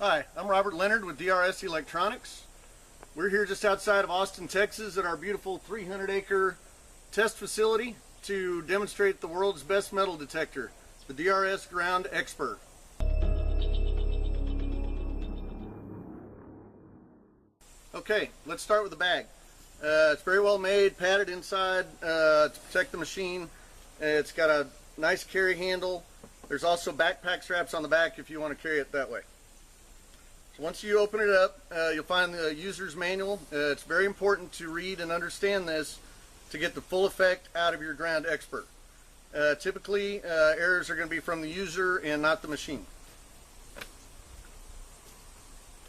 Hi, I'm Robert Leonard with DRS Electronics. We're here just outside of Austin, Texas at our beautiful 300-acre test facility to demonstrate the world's best metal detector, the DRS Ground Exper. Okay, let's start with the bag. It's very well made, padded inside to protect the machine. It's got a nice carry handle. There's also backpack straps on the back if you want to carry it that way. So once you open it up, you'll find the user's manual. It's very important to read and understand this to get the full effect out of your Ground Exper. Typically, errors are going to be from the user and not the machine.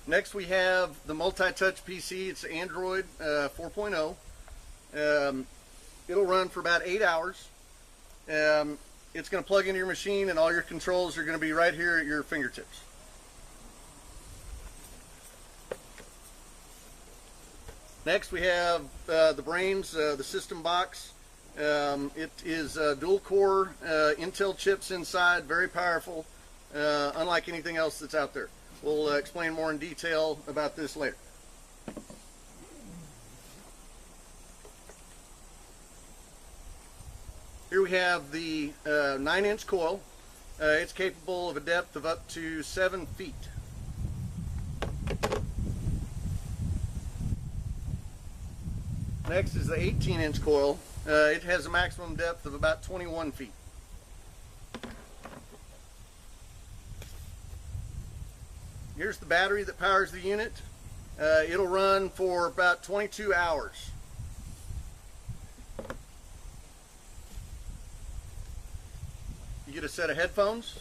Next, we have the multi-touch PC. It's Android 4.0. It'll run for about 8 hours. It's going to plug into your machine, and all your controls are going to be right here at your fingertips. Next, we have the brains, the system box. It is dual core Intel chips inside, very powerful, unlike anything else that's out there. We'll explain more in detail about this later. Here we have the 9-inch coil. It's capable of a depth of up to 7 feet. Next is the 18-inch coil. It has a maximum depth of about 21 feet. Here's the battery that powers the unit. It'll run for about 22 hours. You get a set of headphones.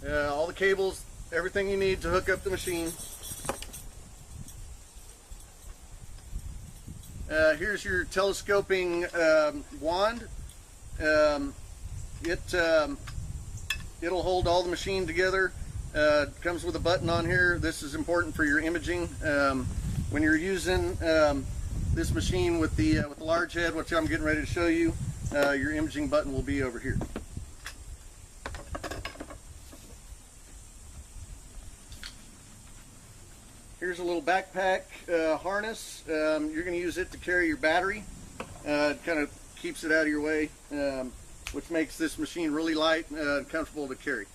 All the cables, everything you need to hook up the machine. Here's your telescoping wand. It'll hold all the machine together. Comes with a button on here. This is important for your imaging. When you're using this machine with the large head, which I'm getting ready to show you, your imaging button will be over here. Here's a little backpack harness. You're going to use it to carry your battery. It kind of keeps it out of your way, which makes this machine really light and comfortable to carry.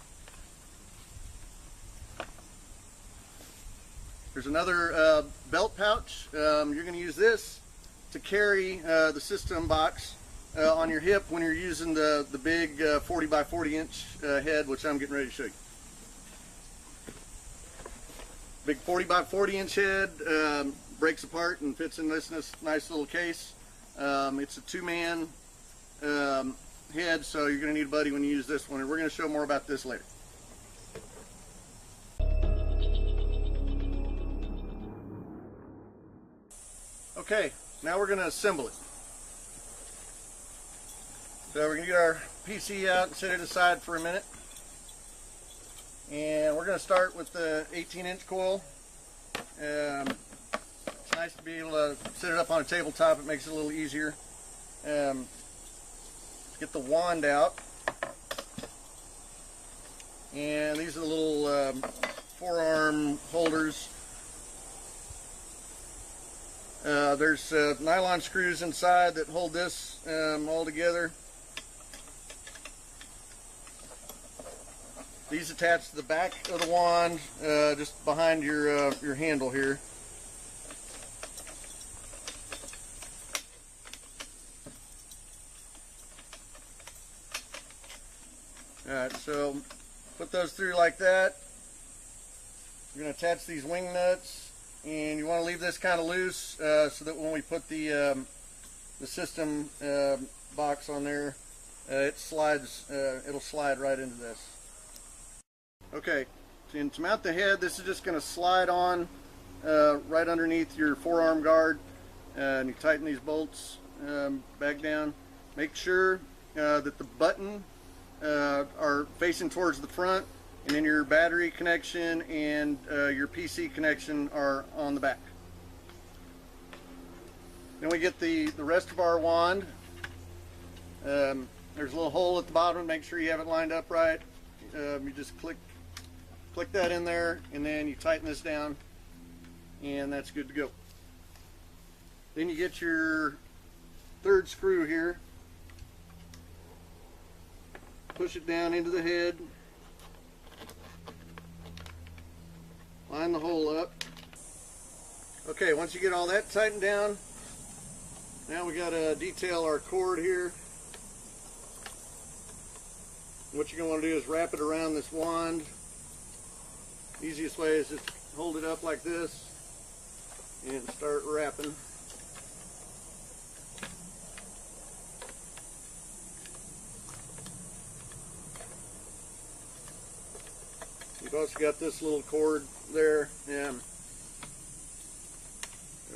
There's another belt pouch. You're going to use this to carry the system box on your hip when you're using the big 40 by 40 inch head, which I'm getting ready to show you. Big 40 by 40 inch head breaks apart and fits in this nice little case. It's a two-man head, so you're going to need a buddy when you use this one, and we're going to show more about this later. Okay, now we're going to assemble it. So we're going to get our PC out and set it aside for a minute. And we're going to start with the 18-inch coil. It's nice to be able to set it up on a tabletop. It makes it a little easier. Get the wand out. And these are the little forearm holders. There's nylon screws inside that hold this all together. These attach to the back of the wand, just behind your handle here. Alright, so put those through like that. You're going to attach these wing nuts, and you want to leave this kind of loose so that when we put the system box on there, it slides. It'll slide right into this. Okay, and to mount the head, this is just going to slide on right underneath your forearm guard, and you tighten these bolts back down. Make sure that the button are facing towards the front, and then your battery connection and your PC connection are on the back. Then we get the rest of our wand. There's a little hole at the bottom. Make sure you have it lined up right. You just click that in there, and then you tighten this down, and that's good to go. Then you get your third screw here, push it down into the head, line the hole up. Okay, once you get all that tightened down, now we got to detail our cord here. What you're going to want to do is wrap it around this wand. Easiest way is just hold it up like this and start wrapping. You've also got this little cord there that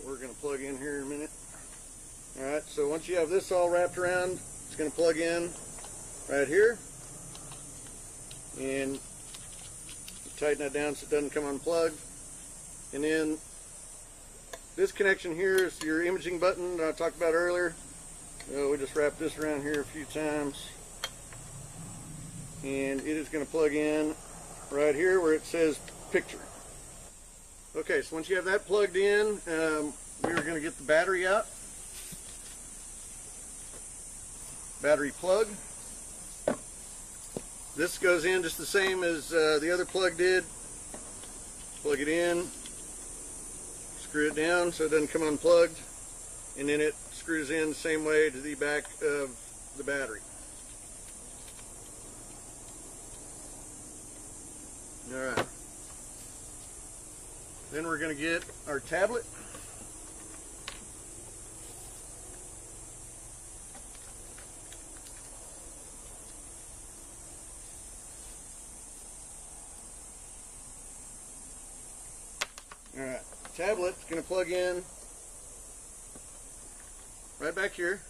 we're going to plug in here in a minute. Alright, so once you have this all wrapped around, it's going to plug in right here. And tighten that down so it doesn't come unplugged. And then this connection here is your imaging button that I talked about earlier. We just wrap this around here a few times, and it is going to plug in right here where it says picture. Okay, so once you have that plugged in, we are going to get the battery out. Battery plug. This goes in just the same as the other plug did. Plug it in, screw it down so it doesn't come unplugged, and then it screws in the same way to the back of the battery. Alright. Then we're going to get our tablet. Alright, tablet's going to plug in right back here.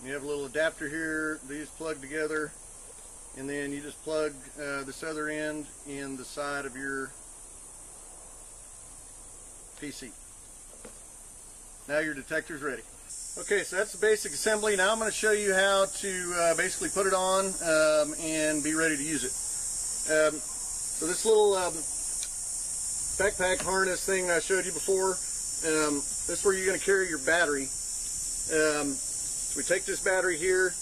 You have a little adapter here, these plug together, and then you just plug this other end in the side of your PC. Now your detector's ready. Okay, so that's the basic assembly. Now I'm going to show you how to basically put it on and be ready to use it. So this little backpack harness thing I showed you before, this is where you're going to carry your battery. So we take this battery here.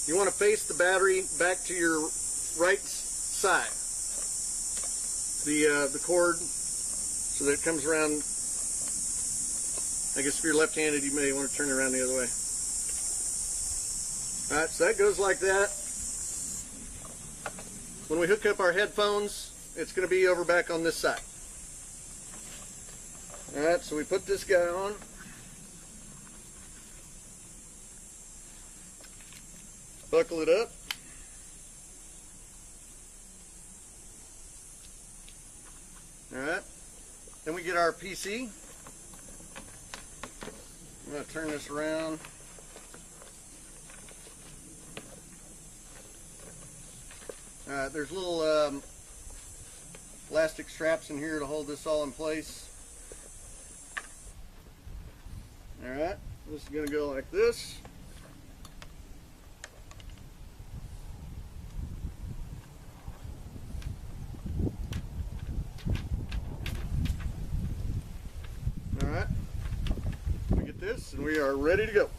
You want to face the battery back to your right side. The cord, so that it comes around. I guess if you're left-handed, you may want to turn it around the other way. Alright, so that goes like that. When we hook up our headphones, it's going to be over back on this side. Alright, so we put this guy on. Buckle it up. Alright, then we get our PC. I'm going to turn this around. Alright, there's little elastic straps in here to hold this all in place. Alright, this is going to go like this. Alright, we get this and we are ready to go.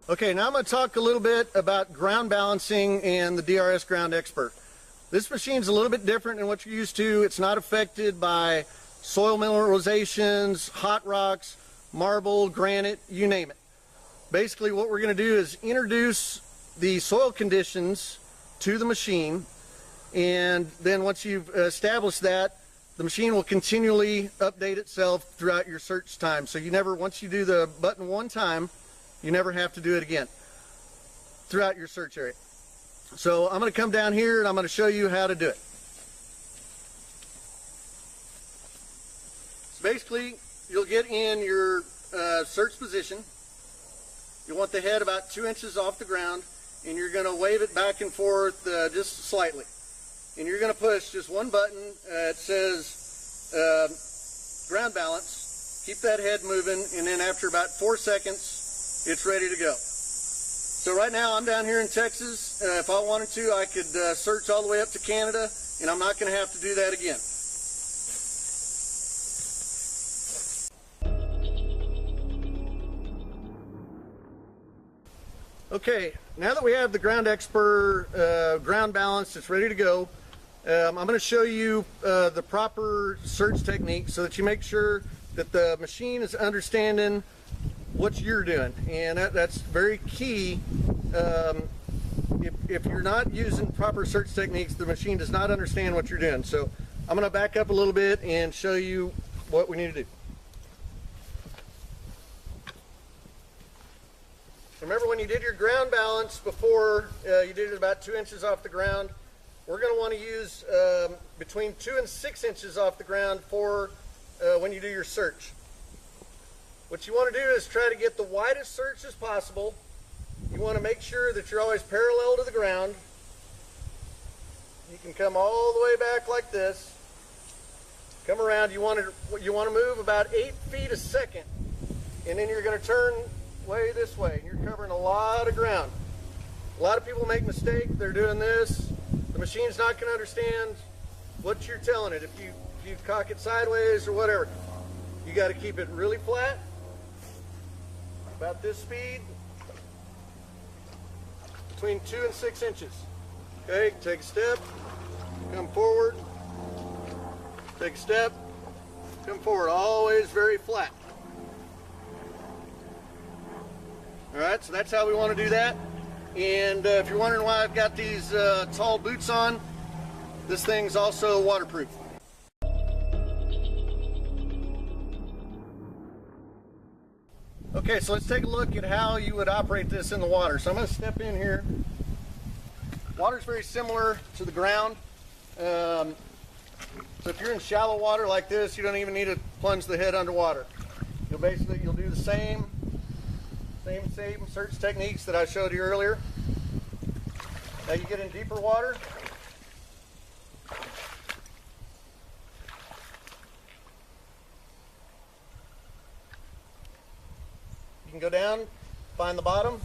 Okay, now I'm going to talk a little bit about ground balancing and the DRS Ground Exper. This machine's a little bit different than what you're used to. It's not affected by soil mineralizations, hot rocks, marble, granite, you name it. Basically what we're going to do is introduce the soil conditions to the machine, and then once you've established that, the machine will continually update itself throughout your search time. So you never, once you do the button one time, you never have to do it again throughout your search area. So I'm going to come down here and I'm going to show you how to do it. So basically, you'll get in your search position. You want the head about 2 inches off the ground, and you're going to wave it back and forth just slightly. And you're going to push just one button. It says ground balance. Keep that head moving, and then after about 4 seconds, it's ready to go. So right now I'm down here in Texas. If I wanted to, I could search all the way up to Canada, and I'm not going to have to do that again. Okay, now that we have the ground Exper ground balance, it's ready to go. I'm going to show you the proper search technique so that you make sure that the machine is understanding what you're doing, and that's very key. If you're not using proper search techniques, the machine does not understand what you're doing. So I'm going to back up a little bit and show you what we need to do. Remember, when you did your ground balance before, you did it about 2 inches off the ground. We're going to want to use between 2 and 6 inches off the ground for when you do your search. What you want to do is try to get the widest search as possible. You want to make sure that you're always parallel to the ground. You can come all the way back like this. Come around. You want to move about 8 feet a second, and then you're going to turn way this way. You're covering a lot of ground. A lot of people make mistakes. They're doing this. The machine's not going to understand what you're telling it. If you cock it sideways or whatever, you got to keep it really flat, about this speed, between 2 and 6 inches. Okay, take a step, come forward, take a step, come forward, always very flat. Alright, so that's how we want to do that. And if you're wondering why I've got these tall boots on, this thing's also waterproof. Okay, so let's take a look at how you would operate this in the water. So I'm going to step in here. Water's very similar to the ground. So if you're in shallow water like this, you don't even need to plunge the head underwater. You'll do the same search techniques that I showed you earlier. Now you get in deeper water. You can go down, find the bottom,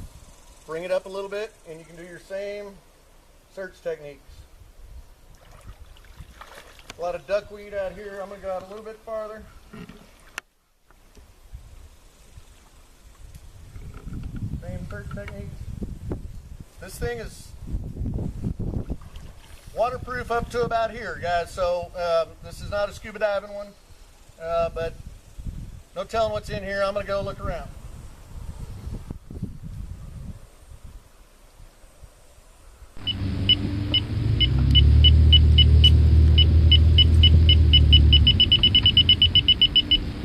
bring it up a little bit, and you can do your same search techniques. A lot of duckweed out here. I'm going to go out a little bit farther. Same search techniques. This thing is waterproof up to about here, guys. So this is not a scuba diving one, but no telling what's in here. I'm going to go look around.